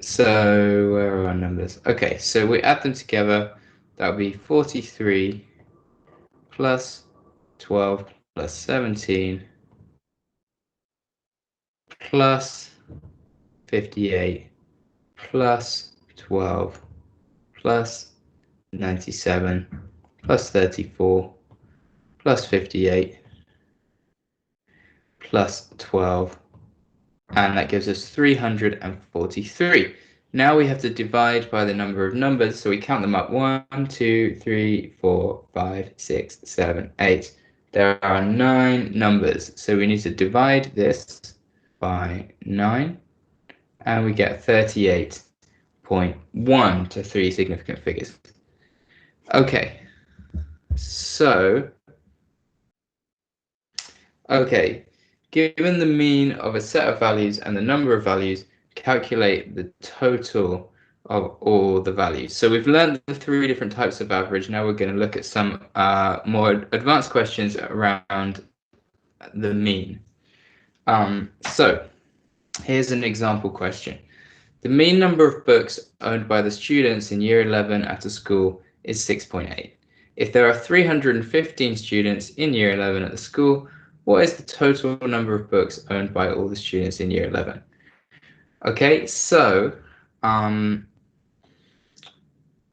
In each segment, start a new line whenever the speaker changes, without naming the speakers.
So where are our numbers? Okay, so we add them together. That would be 43 plus 12 plus 17 plus 58 plus 12 plus 97 plus 34 plus 58 plus 12, and that gives us 343. Now we have to divide by the number of numbers, so we count them up. 1, 2, 3, 4, 5, 6, 7, 8. There are 9 numbers, so we need to divide this by 9, and we get 38.1 to 3 significant figures. Okay, so, given the mean of a set of values and the number of values, calculate the total of all the values. So we've learned the 3 different types of average. Now we're going to look at some more advanced questions around the mean. So here's an example question. The mean number of books owned by the students in year 11 at a school is 6.8. If there are 315 students in year 11 at the school, what is the total number of books owned by all the students in year 11? Okay, so there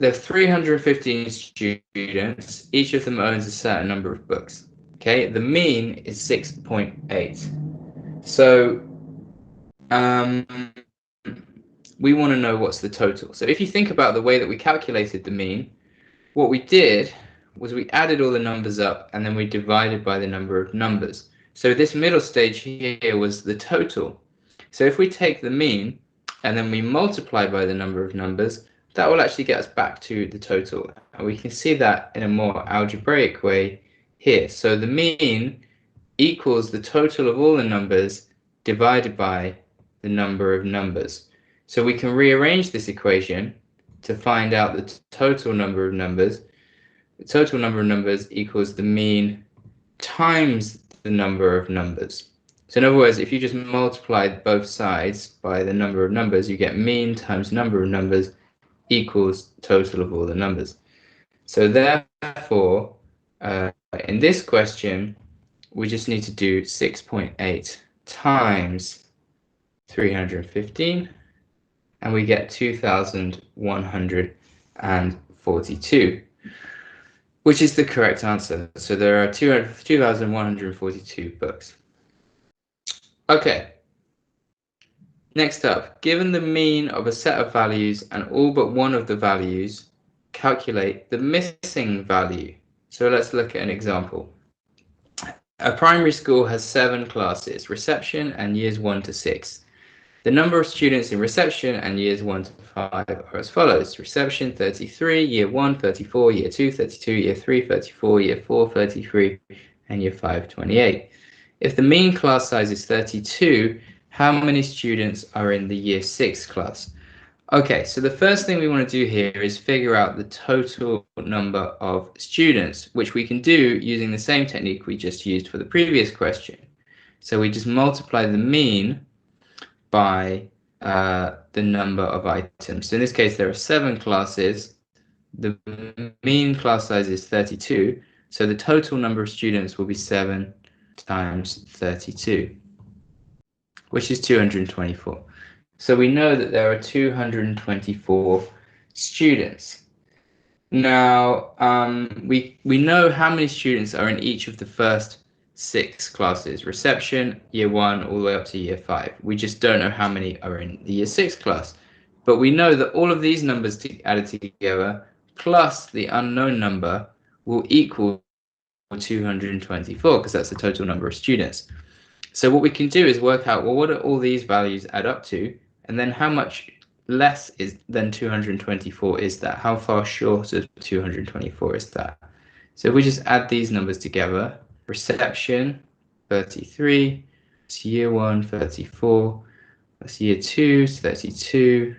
are 315 students. Each of them owns a certain number of books. Okay, the mean is 6.8. So we want to know what's the total. So if you think about the way that we calculated the mean, what we did was we added all the numbers up and then we divided by the number of numbers. So this middle stage here was the total. So if we take the mean and then we multiply by the number of numbers, that will actually get us back to the total. And we can see that in a more algebraic way here. So the mean equals the total of all the numbers divided by the number of numbers. So we can rearrange this equation to find out the total number of numbers. The total number of numbers equals the mean times the number of numbers. So in other words, if you just multiply both sides by the number of numbers, you get mean times number of numbers equals total of all the numbers. So therefore, in this question, we just need to do 6.8 times 315, and we get 2,142, which is the correct answer. So there are 2,142 books. Okay. Next up, given the mean of a set of values and all but one of the values, calculate the missing value. So let's look at an example. A primary school has 7 classes, reception and years 1 to 6. The number of students in reception and years 1 to 5 are as follows. Reception 33, year 1 34, year 2 32, year 3 34, year 4 33, and year 5 28. If the mean class size is 32, how many students are in the year 6 class? Okay, so the first thing we want to do here is figure out the total number of students, which we can do using the same technique we just used for the previous question. So we just multiply the mean by the number of items. So in this case, there are 7 classes. The mean class size is 32. So the total number of students will be 7 times 32, which is 224. So we know that there are 224 students. Now, we know how many students are in each of the first 6 classes, reception, year 1, all the way up to year 5. We just don't know how many are in the year 6 class. But we know that all of these numbers added together, plus the unknown number, will equal 224, because that's the total number of students. So what we can do is work out, well, what do all these values add up to? And then how much less than 224 is that? How far short of 224 is that? So if we just add these numbers together, reception 33, that's year 1 34, that's year 2 32,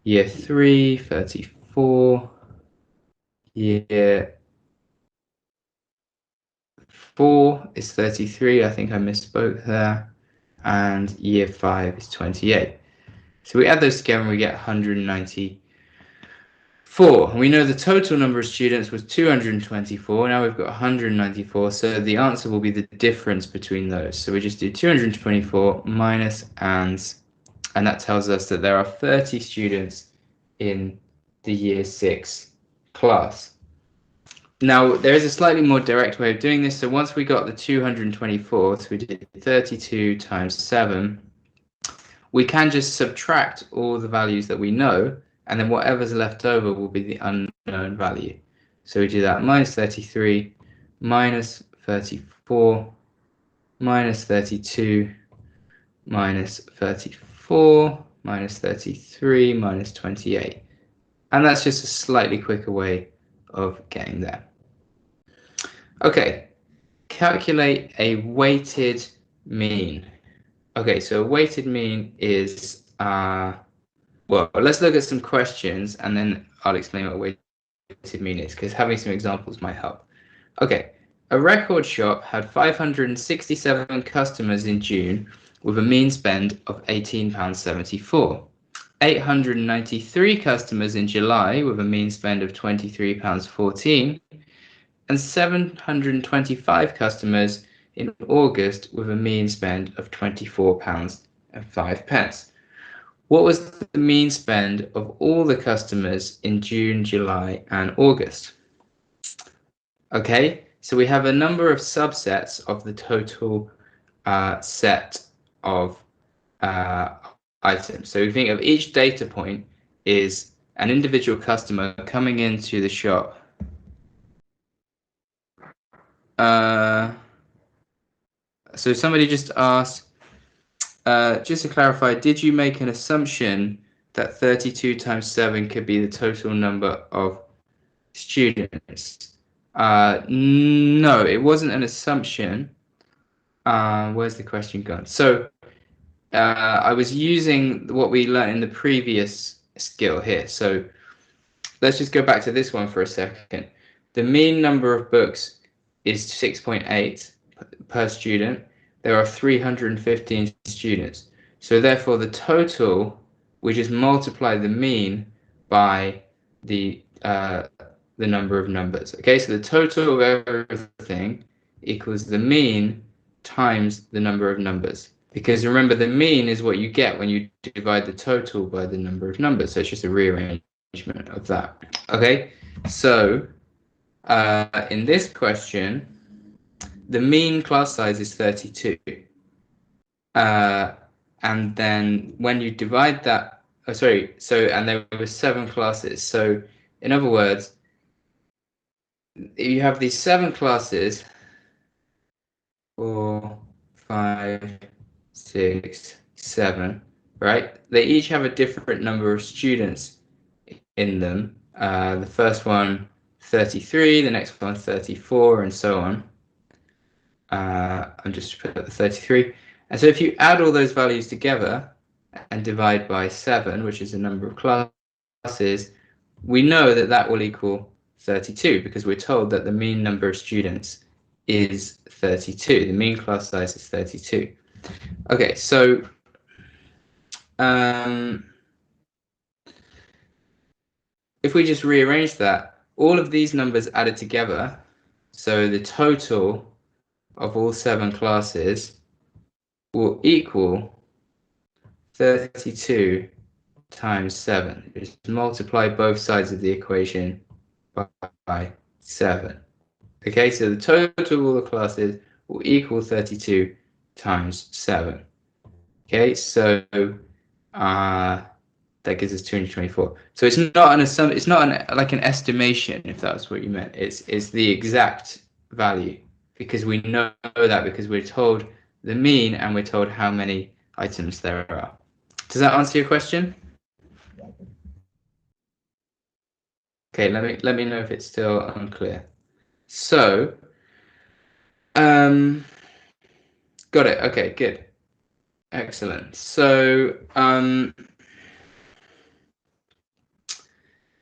year 3 34, year 4 is 33, I think I misspoke there, and year 5 is 28. So we add those together and we get 194. And we know the total number of students was 224. Now we've got 194. So the answer will be the difference between those. So we just do 224 minus and that tells us that there are 30 students in the year 6 class. Now, there is a slightly more direct way of doing this. So once we got the 224, so we did 32 times 7, we can just subtract all the values that we know, and then whatever's left over will be the unknown value. So we do that minus 33, minus 34, minus 32, minus 34, minus 33, minus 28. And that's just a slightly quicker way of getting there. Okay, calculate a weighted mean. Okay, so a weighted mean is, well, let's look at some questions and then I'll explain what a weighted mean is, because having some examples might help. Okay, a record shop had 567 customers in June with a mean spend of £18.74. 893 customers in July with a mean spend of £23.14, and 725 customers in August with a mean spend of £24.05. What was the mean spend of all the customers in June, July, and August? Okay, so we have a number of subsets of the total set of items. So we think of each data point is an individual customer coming into the shop. So somebody just asked, just to clarify, did you make an assumption that 32 times 7 could be the total number of students? No, it wasn't an assumption. Where's the question gone? So I was using what we learned in the previous skill here. So let's just go back to this one for a second. The mean number of books is 6.8 per student. There are 315 students. So therefore the total, we just multiply the mean by the number of numbers. Okay, so the total of everything equals the mean times the number of numbers. Because remember, the mean is what you get when you divide the total by the number of numbers. So it's just a rearrangement of that. Okay, so in this question, the mean class size is 32. And then when you divide that, and there were 7 classes. So in other words, you have these 7 classes, 4, 5, 6, 7, right? They each have a different number of students in them. The first one, 33, the next one, 34, and so on. I'm just put the 33. And so if you add all those values together and divide by 7, which is the number of classes, we know that that will equal 32 because we're told that the mean number of students is 32. The mean class size is 32. Okay, so if we just rearrange that, all of these numbers added together, so the total of all 7 classes will equal 32 times 7. Just multiply both sides of the equation by 7. Okay, so the total of all the classes will equal 32 times 7. Okay, so that gives us 224. So it's not an assumption, it's not like an estimation, if that's what you meant. It's the exact value, because we know that because we're told the mean and we're told how many items there are. Does that answer your question? Okay, let me know if it's still unclear. So, got it. Okay, good. Excellent. So,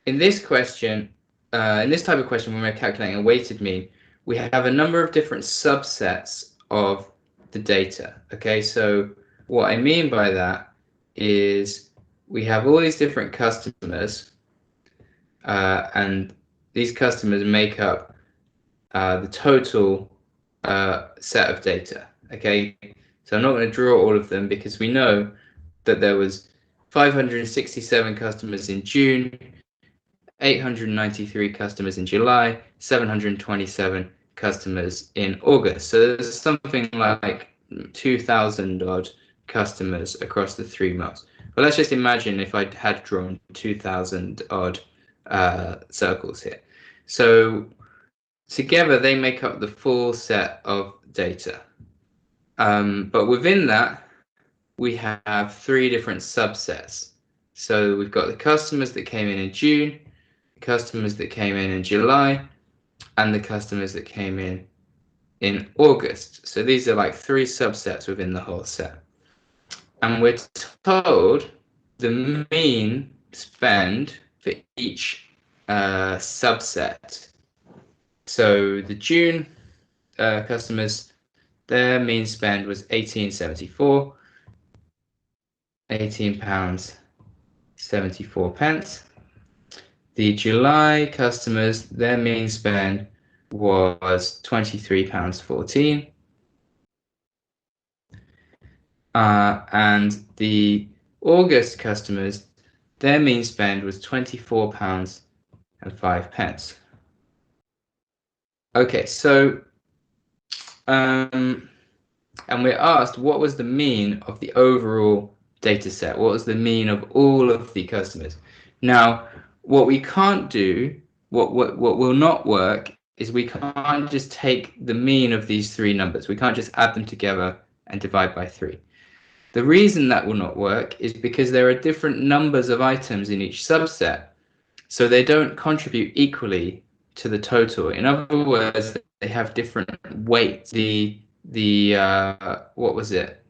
in this question, in this type of question, when we're calculating a weighted mean, we have a number of different subsets of the data. Okay, so what I mean by that is we have all these different customers, and these customers make up the total set of data. Okay, so I'm not going to draw all of them because we know that there was 567 customers in June, 893 customers in July, 727 customers in August. So there's something like 2,000 odd customers across the 3 months. Well, let's just imagine if I had drawn 2,000 odd circles here. So together they make up the full set of data. But within that, we have 3 different subsets. So we've got the customers that came in June, the customers that came in July, and the customers that came in August. So these are like 3 subsets within the whole set. And we're told the mean spend for each subset. So the June customers, their mean spend was 18.74, £18.74. The July customers, their mean spend was £23.14. And the August customers, their mean spend was £24.05. Okay, so and we're asked what was the mean of the overall data set? What was the mean of all of the customers? Now, what we can't do, what will not work, is we can't just take the mean of these 3 numbers. We can't just add them together and divide by 3. The reason that will not work is because there are different numbers of items in each subset, so they don't contribute equally to the total. In other words, they have different weights. What was it?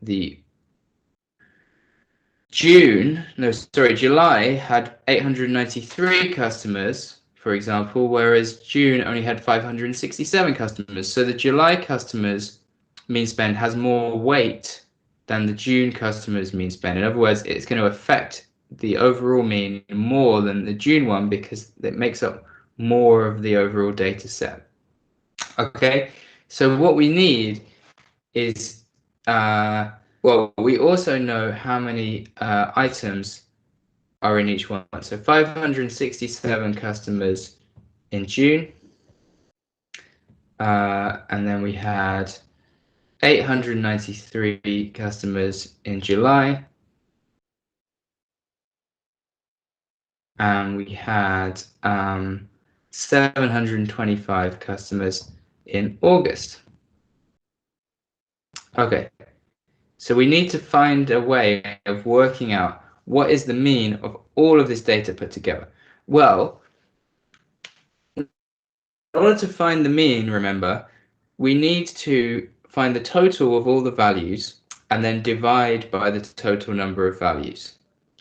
July had 893 customers, for example, whereas June only had 567 customers. So the July customers mean spend has more weight than the June customers mean spend. In other words, it's going to affect the overall mean more than the June one because it makes up more of the overall data set. Okay, so what we need is well, we also know how many items are in each one. So 567 customers in June, and then we had 893 customers in July, and we had 725 customers in August. Okay, so we need to find a way of working out what is the mean of all of this data put together. Well, in order to find the mean, remember, we need to find the total of all the values and then divide by the total number of values.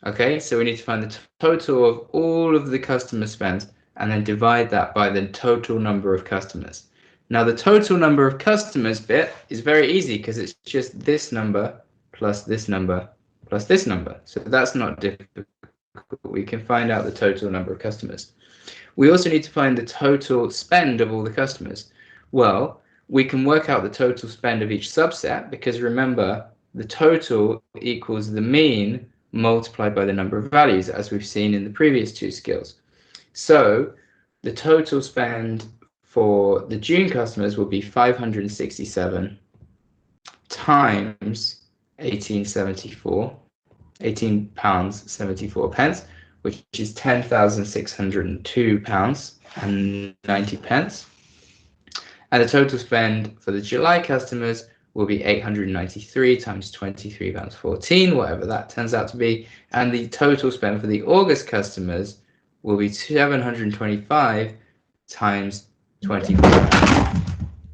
Okay, so we need to find the total of all of the customer spends and then divide that by the total number of customers. Now the total number of customers bit is very easy because it's just this number plus this number plus this number. So that's not difficult. We can find out the total number of customers. We also need to find the total spend of all the customers. Well, we can work out the total spend of each subset because remember, the total equals the mean multiplied by the number of values, as we've seen in the previous 2 skills. So the total spend for the June customers will be 567 times 18.74 pence, which is £10,602.90. And the total spend for the July customers will be 893 times £23.14, whatever that turns out to be. And the total spend for the August customers will be 725 times 24.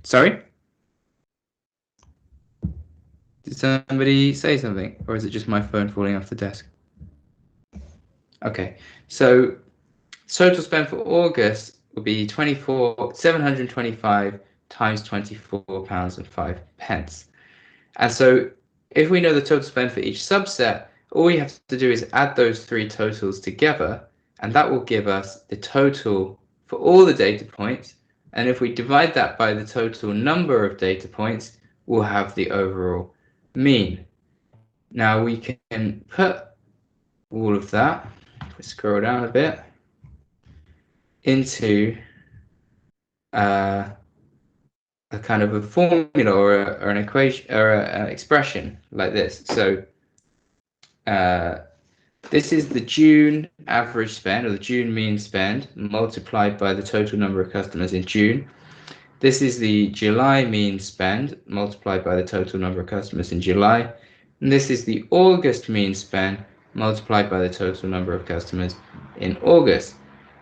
Sorry? Did somebody say something? Or is it just my phone falling off the desk? Okay, so total spend for August will be 725 times £24.05. And so if we know the total spend for each subset, all you have to do is add those three totals together, and that will give us the total for all the data points. And if we divide that by the total number of data points, we'll have the overall mean. Now we can put all of that, if we scroll down a bit, into a kind of a formula or an equation or an expression like this. So this is the June average spend, or the June mean spend, multiplied by the total number of customers in June. This is the July mean spend, multiplied by the total number of customers in July. And this is the August mean spend, multiplied by the total number of customers in August.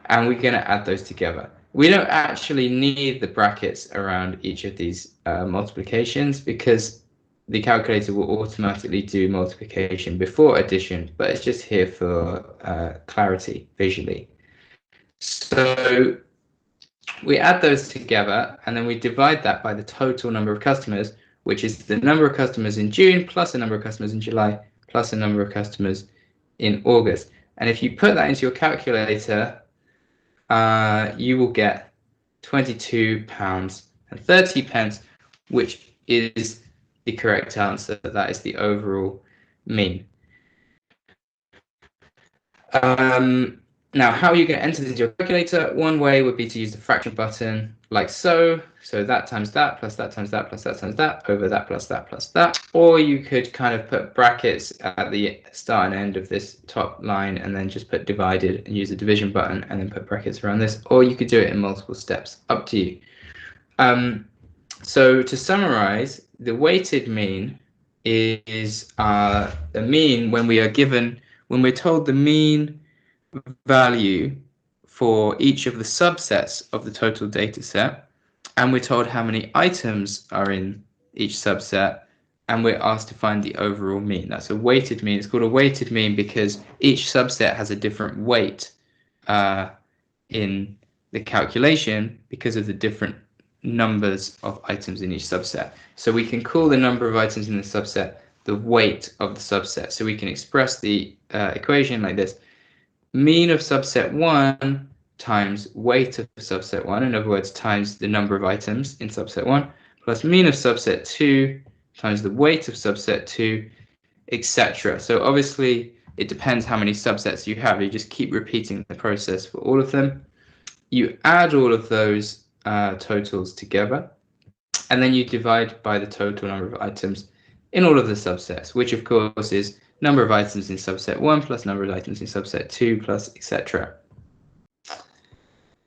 And we're going to add those together. We don't actually need the brackets around each of these multiplications, because the calculator will automatically do multiplication before addition, but it's just here for clarity visually. So we add those together, and then we divide that by the total number of customers, which is the number of customers in June plus the number of customers in July plus the number of customers in August. And if you put that into your calculator, you will get £22.30, which is the correct answer. That is the overall mean. Now, how are you going to enter this into your calculator? One way would be to use the fraction button, like so. So that times that, plus that times that, plus that times that, over that plus that plus that. Or you could kind of put brackets at the start and end of this top line, and then just put divided and use the division button, and then put brackets around this. Or you could do it in multiple steps, up to you. So to summarize, the weighted mean is the mean when we're told the mean value for each of the subsets of the total data set, and we're told how many items are in each subset, and we're asked to find the overall mean. That's a weighted mean. It's called a weighted mean because each subset has a different weight in the calculation because of the different numbers of items in each subset. So we can call the number of items in the subset the weight of the subset. So we can express the equation like this: mean of subset 1 times weight of subset 1, in other words, times the number of items in subset 1, plus mean of subset 2 times the weight of subset 2, etc. So obviously it depends how many subsets you have. You just keep repeating the process for all of them. You add all of those totals together, and then you divide by the total number of items in all of the subsets, which of course is number of items in subset 1 plus number of items in subset 2 plus etc.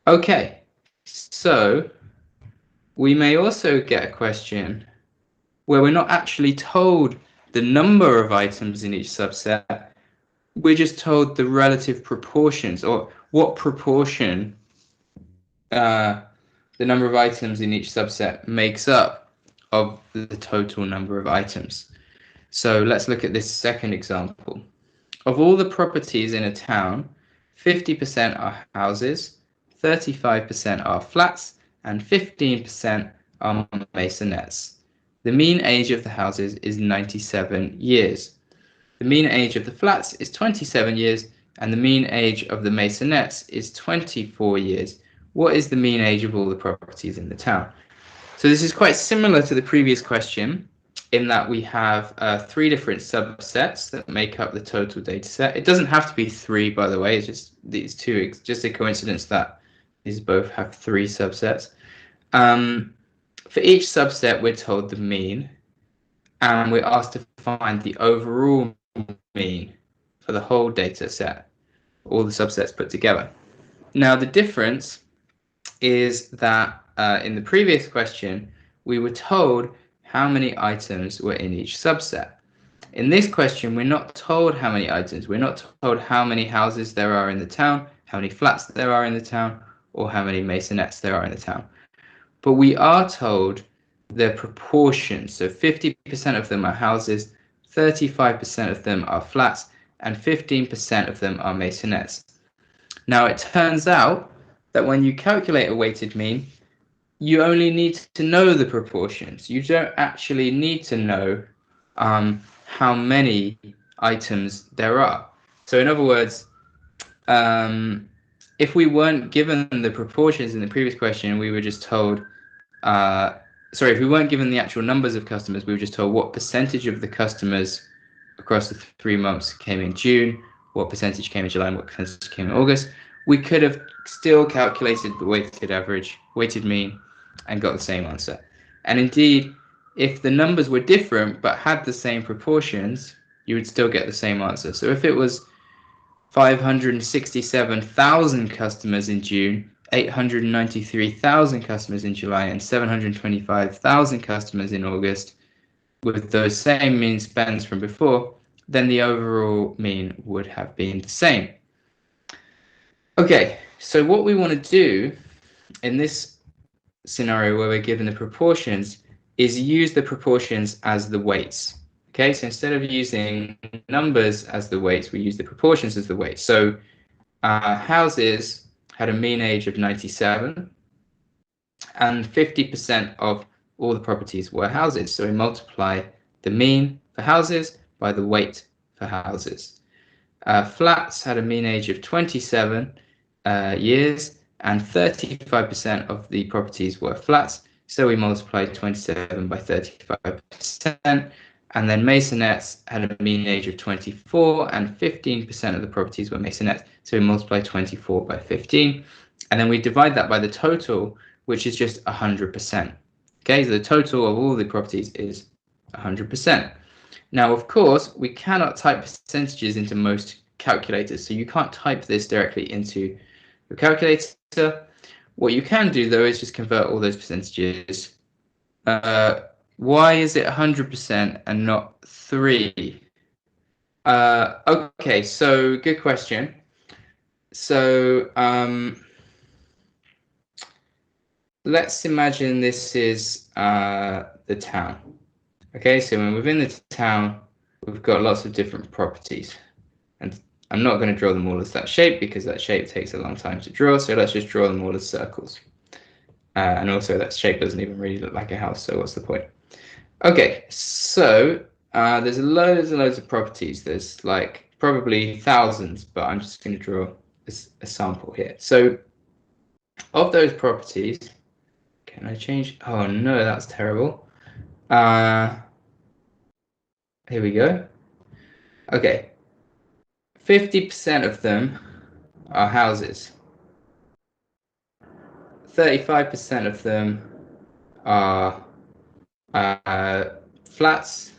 Okay, so we may also get a question where we're not actually told the number of items in each subset, we're just told the relative proportions, or what proportion the number of items in each subset makes up of the total number of items. So let's look at this second example. Of all the properties in a town, 50% are houses, 35% are flats, and 15% are maisonettes. The mean age of the houses is 97 years. The mean age of the flats is 27 years, and the mean age of the maisonettes is 24 years. What is the mean age of all the properties in the town? So this is quite similar to the previous question, in that we have 3 different subsets that make up the total data set. It doesn't have to be 3, by the way. It's just these two. It's just a coincidence that these both have 3 subsets. For each subset, we're told the mean, and we're asked to find the overall mean for the whole data set, all the subsets put together. Now, the difference is that in the previous question, we were told how many items were in each subset. In this question, we're not told how many items. We're not told how many houses there are in the town, how many flats there are in the town, or how many maisonettes there are in the town. But we are told the proportions. So 50% of them are houses, 35% of them are flats, and 15% of them are maisonettes. Now, it turns out that when you calculate a weighted mean, you only need to know the proportions. You don't actually need to know how many items there are. So in other words, if we weren't given the proportions in the previous question, we were just told, sorry, if we weren't given the actual numbers of customers, we were just told what percentage of the customers across the 3 months came in June, what percentage came in July, and what percentage came in August. We could have still calculated the weighted average, weighted mean, and got the same answer. And indeed, if the numbers were different but had the same proportions, you would still get the same answer. So if it was 567,000 customers in June, 893,000 customers in July, and 725,000 customers in August, with those same mean spends from before, then the overall mean would have been the same. Okay, so what we want to do in this scenario where we're given the proportions is use the proportions as the weights. Okay, so instead of using numbers as the weights, we use the proportions as the weights. So houses had a mean age of 97, and 50% of all the properties were houses. So we multiply the mean for houses by the weight for houses. Flats had a mean age of 27 years, and 35% of the properties were flats. So we multiplied 27 by 35%. And then maisonettes had a mean age of 24, and 15% of the properties were maisonettes. So we multiply 24 by 15. And then we divide that by the total, which is just 100%. Okay, so the total of all the properties is 100%. Now, of course, we cannot type percentages into most calculators, so you can't type this directly into your calculator. What you can do, though, is just convert all those percentages. Why is it 100% and not 3? Okay, so good question. So let's imagine this is the town. Okay, so when within the town, we've got lots of different properties. And I'm not going to draw them all as that shape because that shape takes a long time to draw. So let's just draw them all as circles. And also that shape doesn't even really look like a house, so what's the point? Okay, so there's loads and loads of properties. There's like probably thousands, but I'm just going to draw a sample here. So of those properties, can I change? Oh no, that's terrible. Here we go. Okay, 50% of them are houses. 35% of them are flats,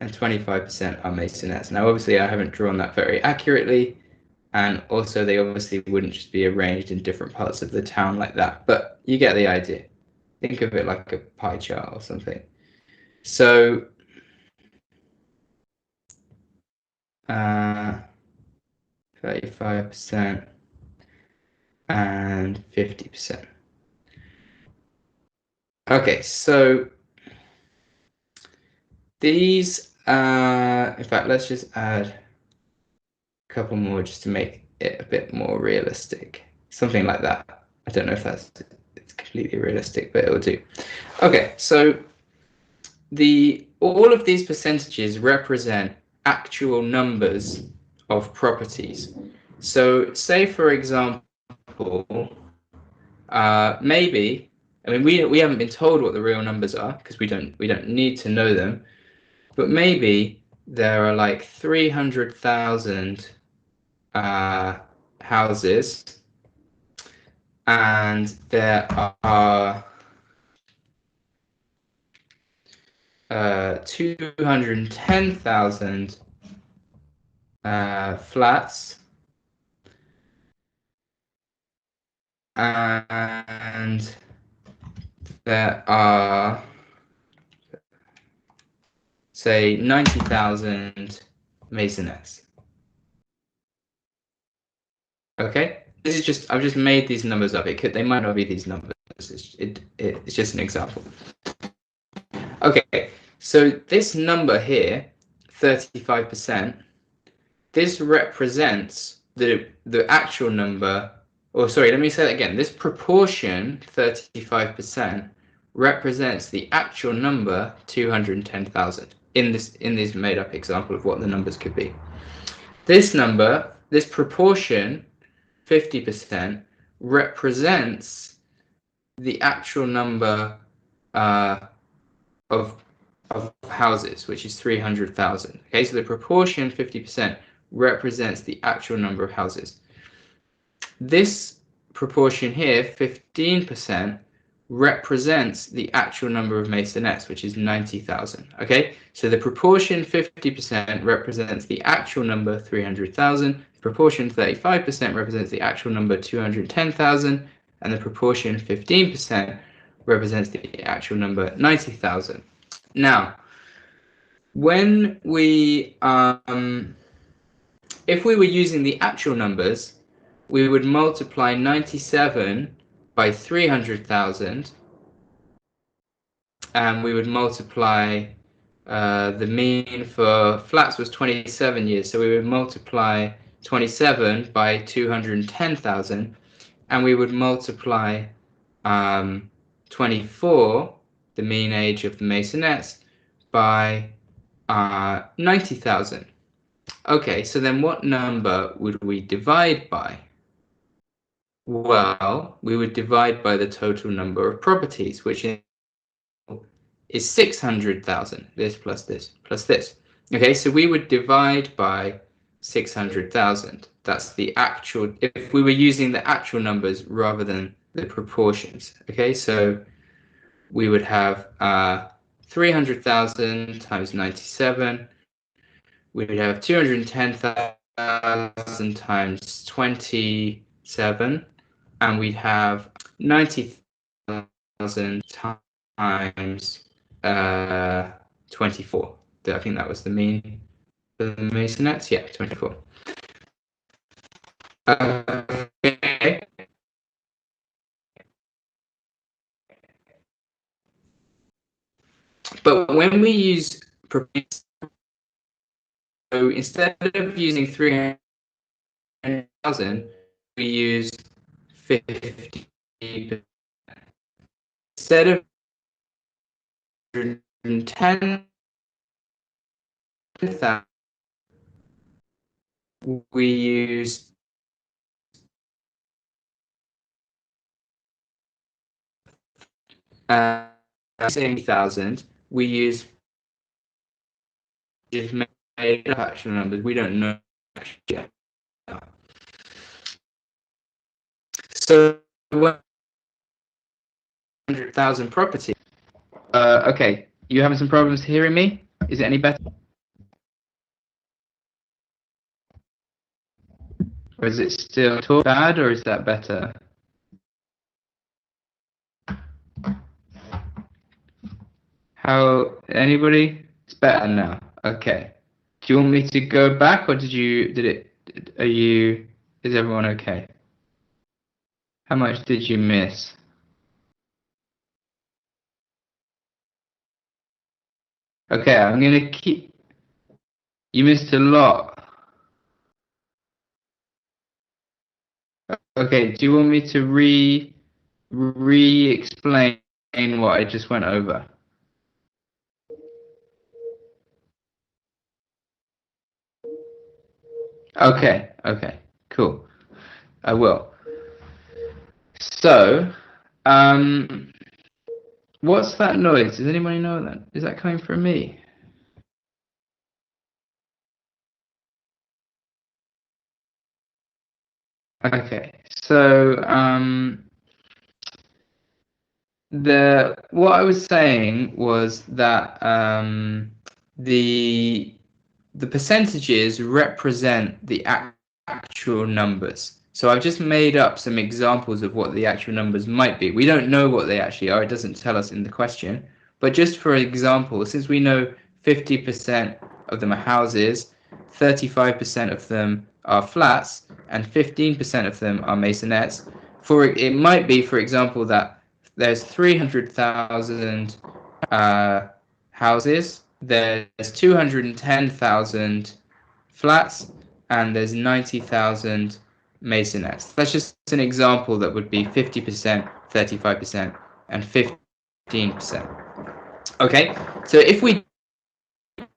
and 25% are maisonettes. Now, obviously, I haven't drawn that very accurately, and also they obviously wouldn't just be arranged in different parts of the town like that, but you get the idea. Think of it like a pie chart or something. So 35% and 50%. Okay, so these, in fact, let's just add a couple more just to make it a bit more realistic. Something like that. I don't know if it's completely realistic, but it will do. Okay, so all of these percentages represent actual numbers of properties. So say, for example, maybe, I mean, we haven't been told what the real numbers are because we don't need to know them, but maybe there are like 300,000 houses, and there are 210,000 flats, and there are, say, 90,000 maisonettes. Okay, this is just, I've just made these numbers up. They might not be these numbers. It's just an example. Okay, so this number here, 35%, this represents the actual number, or sorry, let me say that again. This proportion, 35%, represents the actual number, 210,000. in this made up example of what the numbers could be. This number, this proportion, 50%, represents the actual number of houses, which is 300,000. Okay, so the proportion 50% represents the actual number of houses. This proportion here, 15%, represents the actual number of masonettes, which is 90,000. Okay, so the proportion 50% represents the actual number 300,000. The proportion 35% represents the actual number 210,000, and the proportion 15% represents the actual number 90,000. Now, when we if we were using the actual numbers, we would multiply 97 by 300,000, and we would multiply the mean for flats was 27 years, so we would multiply 27 by 210,000, and we would multiply 24, the mean age of the masonettes, by 90,000. Okay, so then what number would we divide by? Well, we would divide by the total number of properties, which is 600,000. This plus this plus this. Okay, so we would divide by 600,000. That's the actual, if we were using the actual numbers rather than the proportions. Okay, so we would have 300,000 times 97. We would have 210,000 times 27, and we'd have 90,000 times 24. I think that was the mean for the masonettes. Yeah, 24. Okay. But when we use properties, so instead of using 300,000, we use 50. Instead of 110,000, we use 70,000. We use just made up actual numbers. We don't know yet. So 100,000 property. Okay, you having some problems hearing me? Is it any better? Or is it still bad, or is that better? How, anybody? It's better now. Okay. Do you want me to go back, or is everyone okay? How much did you miss? Okay, I'm gonna keep, you missed a lot. Okay, do you want me to re-explain what I just went over? Okay, cool. I will. So, what's that noise? Does anybody know that? Is that coming from me? Okay, so what I was saying was that the percentages represent the actual numbers. So I've just made up some examples of what the actual numbers might be. We don't know what they actually are. It doesn't tell us in the question. But just for example, since we know 50% of them are houses, 35% of them are flats, and 15% of them are masonettes, it might be, for example, that there's 300,000 houses, there's 210,000 flats, and there's 90,000 masonettes. That's just an example that would be 50%, 35%, and 15%. Okay, so if we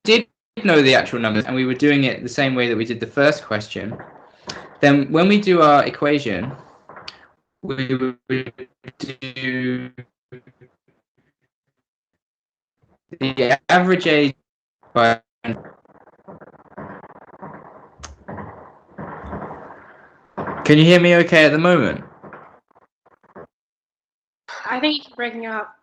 did know the actual numbers and we were doing it the same way that we did the first question, then when we do our equation, we would do the average age by... Can you hear me okay at the moment?
I think you keep breaking up.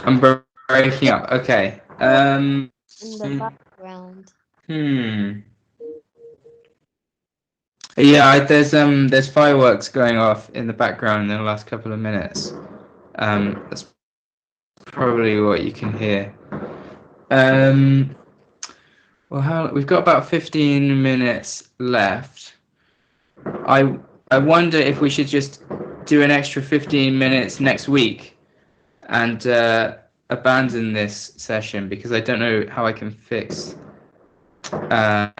I'm breaking up. Okay.
In the background.
Yeah, there's fireworks going off in the background in the last couple of minutes. That's probably what you can hear. Well, we've got about 15 minutes left. I wonder if we should just do an extra 15 minutes next week and abandon this session because I don't know how I can fix. Well,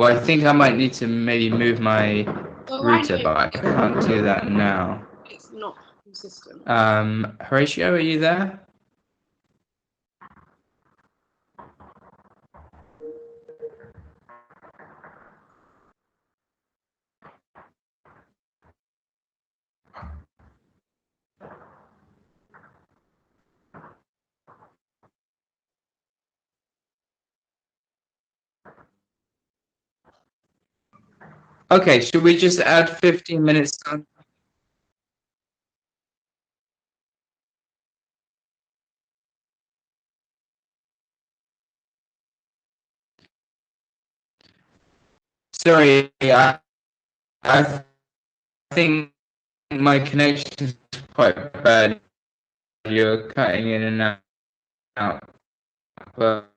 I think I might need to maybe move my router, but I can't do that now.
It's not consistent.
Horatio, are you there? Okay, should we just add 15 minutes on? Sorry, I think my connection is quite bad. You're cutting in and out. But